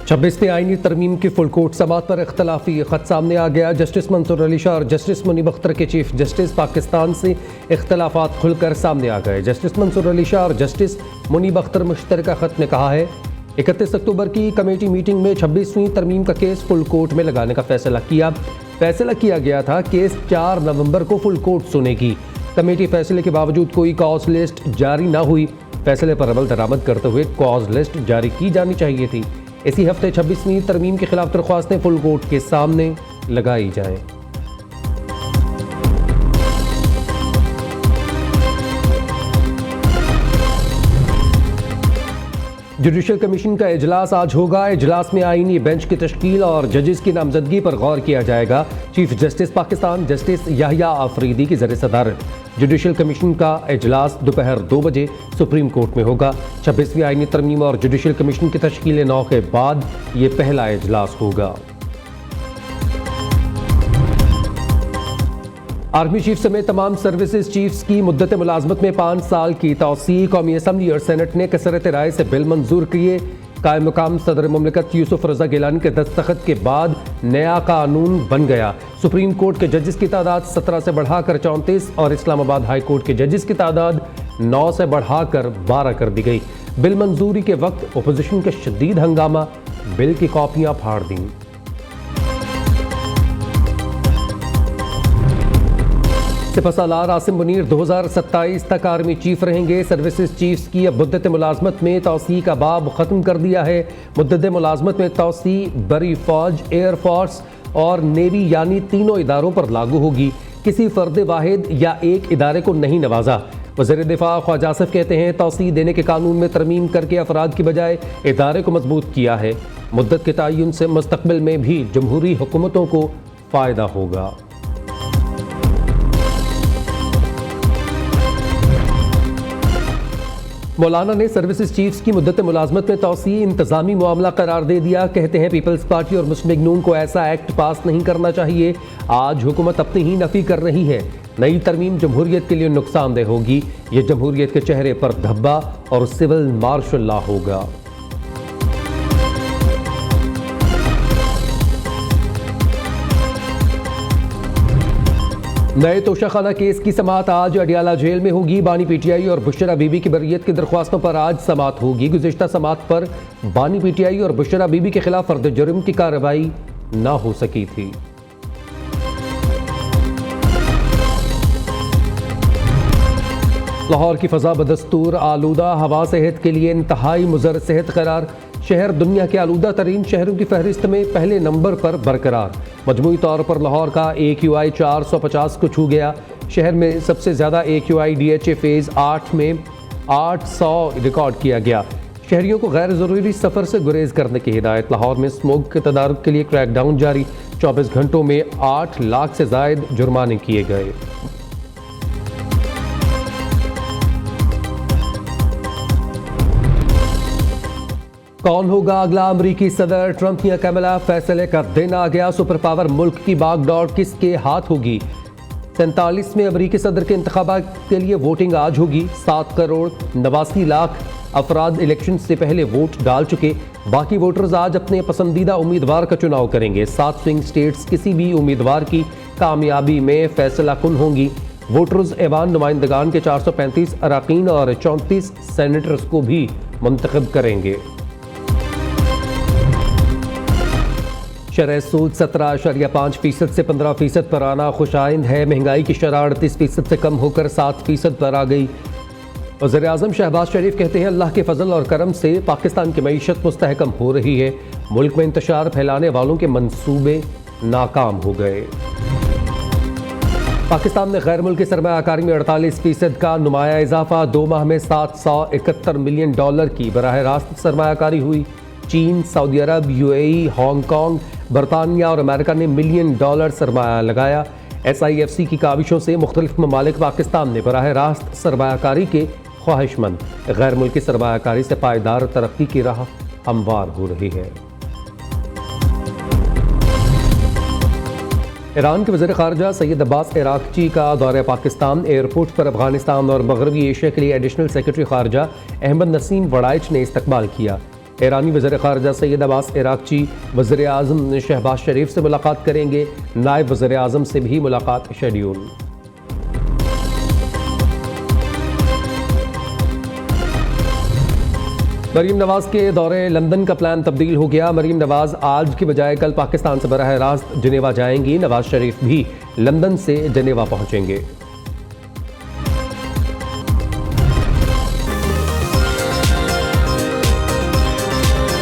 26वीं आईनी तरमीम की फुल कोर्ट समाअत पर इख्तलाफी खत सामने आ गया। जस्टिस मंसूर अली शाह और जस्टिस मुनीब अख्तर के चीफ जस्टिस पाकिस्तान से इख्तलाफात खुलकर सामने आ गए। जस्टिस मंसूर अली शाह और जस्टिस मुनीब अख्तर मुश्तरका खत में कहा है 31 अक्टूबर की कमेटी मीटिंग में 26वीं तरमीम का केस फुल कोर्ट में लगाने का फैसला किया गया था। केस 4 नवंबर को फुल कोर्ट सुनेगी। कमेटी फैसले के बावजूद कोई कॉज लिस्ट जारी न हुई। फैसले पर अमल दरामद करते हुए कॉज लिस्ट जारी की जानी चाहिए थी। इसी हफ्ते 26वीं तरमीम के खिलाफ दरख्वास्तें फुल कोर्ट के सामने लगाई जाएं। जुडिशल कमीशन का इजलास आज होगा। इजलास में आईनी बेंच की तश्कील और जजेस की नामजदगी पर गौर किया जाएगा। Chief justice Pakistan justice Yahya Afridi की ज़रिए सदारत जुडिशल कमीशन का इजलास दोपहर 2 बजे सुप्रीम कोर्ट में होगा। 26वीं आईनी तरमीम और जुडिशल कमीशन की तश्कील 9 के बाद ये पहला इजलास होगा। आर्मी चीफ समेत तमाम सर्विसेज चीफ्स की मुद्दत मुलाजमत में 5 साल की तौसीह कौमी असम्बली और सेनेट ने कसरत राय से बिल मंजूर किए। कायम मुकाम सदर मुमलिकत यूसुफ रजा गिलानी के दस्तखत के बाद नया कानून बन गया। सुप्रीम कोर्ट के जजेस की तादाद 17 से बढ़ाकर 34 और इस्लामाबाद हाई कोर्ट के जजेस की तादाद 9 से बढ़ाकर 12 कर दी गई। बिल मंजूरी के वक्त अपोजिशन का शदीद हंगामा, बिल की कॉपियां फाड़ दी। सिपहसालार आसिम मुनीर 2027 तक आर्मी चीफ रहेंगे। सर्विसेज चीफ्स की अब मुद्दत मुलाजमत में तौसीह का बाब ख़त्म कर दिया है। मुद्दत मुलाजमत में तौसीह बरी फौज, एयर फोर्स और नेवी यानी तीनों इदारों पर लागू होगी। किसी फर्द वाहिद या एक इदारे को नहीं नवाजा। वज़ीर दिफा ख्वाजा आसिफ कहते हैं तौसीह देने के कानून में तरमीम करके अफराद की बजाय इदारे को मजबूत किया है। मुद्दत के तयन से मुस्तकबिल में भी जमहूरी हुकूमतों को फ़ायदा होगा। मौलाना ने सर्विसेज चीफ्स की मुद्दत मुलाजमत में तौसीह इंतजामी मामला करार दे दिया। कहते हैं पीपल्स पार्टी और मुस्लिम लीग नून को ऐसा एक्ट पास नहीं करना चाहिए। आज हुकूमत अपनी ही नफी कर रही है। नई तरमीम जमहूरियत के लिए नुकसानदेह होगी। ये जमहूरियत के चेहरे पर धब्बा और सिविल मार्शल लॉ होगा। नए तोशाखाना केस की समाअत आज अडियाला जेल में होगी। बानी पीटीआई और बुशरा बीबी की बर्रियत की दरख्वास्तों पर आज समाअत होगी। गुज़िश्ता समाअत पर बानी पीटीआई और बुशरा बीबी के खिलाफ फर्द जुर्म की कार्रवाई न हो सकी थी। लाहौर की फ़ज़ा बदस्तूर आलूदा हवा सेहत के लिए इंतहाई मुज़र सेहत करार। शहर दुनिया के आलूदा तरीन शहरों की फहरिस्त में पहले नंबर पर बरकरार। मजमूई तौर पर लाहौर का AQI 450 को छू गया। शहर में सबसे ज़्यादा AQI DHA फेज़ 8 में 800 रिकॉर्ड किया गया। शहरियों को गैर ज़रूरी सफ़र से गुरेज करने की हिदायत। लाहौर में स्मोक के तदारुक के लिए क्रैकडाउन जारी। 24 घंटों में 8 लाख से ज़ायद जुर्माने किए गए। कौन होगा अगला अमरीकी सदर, ट्रंप या कैमला? फैसले का दिन आ गया। सुपर पावर मुल्क की बागडोर किसके हाथ होगी? 47वें अमरीकी सदर के इंतखाबात के लिए वोटिंग आज होगी। 7 करोड़ 89 लाख अफराद इलेक्शन से पहले वोट डाल चुके। बाकी वोटर्स आज अपने पसंदीदा उम्मीदवार का चुनाव करेंगे। 7 स्विंग स्टेट्स किसी भी उम्मीदवार की कामयाबी में फैसला कुन होंगी। वोटर्स ऐवान नुमाइंदगान के 435 अराकीन और 34 सेनेटर्स को भी मुंतखब करेंगे। शरह सूद 17.5% से 15% पर आना खुशाइंद है। महंगाई की शरह 38% से कम होकर 7% पर आ गई। वज़ीर आज़म शहबाज शरीफ कहते हैं अल्लाह के फजल और करम से पाकिस्तान की मईशत मुस्तहकम हो रही है। मुल्क में इंतशार फैलाने वालों के मंसूबे नाकाम हो गए। पाकिस्तान में गैर मुल्की सरमायाकारी में 48% का नुमाया इजाफा। 2 माह में $771 मिलियन की बराह रास्त सरमायाकारी हुई। चीन, सऊदी अरब, UAE, हांगकांग, बरतानिया और अमेरिका ने $1 मिलियन सरमाया लगाया। SIFC की काविशों से मुख्तलिफ ममालिक पाकिस्तान ने बराह रास्त सरमायाकारी के ख्वाहिशमंद गैर मुल्की सरमायाकारी से पायदार तरक्की की राह हमवार हो रही है। ईरान के वज़ीर ख़ारजा सैयद अब्बास इराक़ची का दौरा पाकिस्तान। एयरपोर्ट पर अफगानिस्तान और मगरबी एशिया के लिए एडिशनल सेक्रेटरी ख़ारजा अहमद नसीम वड़ाइच ने इस्तकबाल किया। ईरानी वज़ीर ख़ारजा सैयद अब्बास इराक़ची वज़ीर आज़म शहबाज शरीफ से मुलाकात करेंगे। नायब वज़ीर आज़म से भी मुलाकात शेड्यूल। मरीम नवाज के दौरे लंदन का प्लान तब्दील हो गया। मरीम नवाज आज की बजाय कल पाकिस्तान से बराह रास्त जिनेवा जाएंगी। नवाज शरीफ भी लंदन से जिनेवा पहुंचेंगे।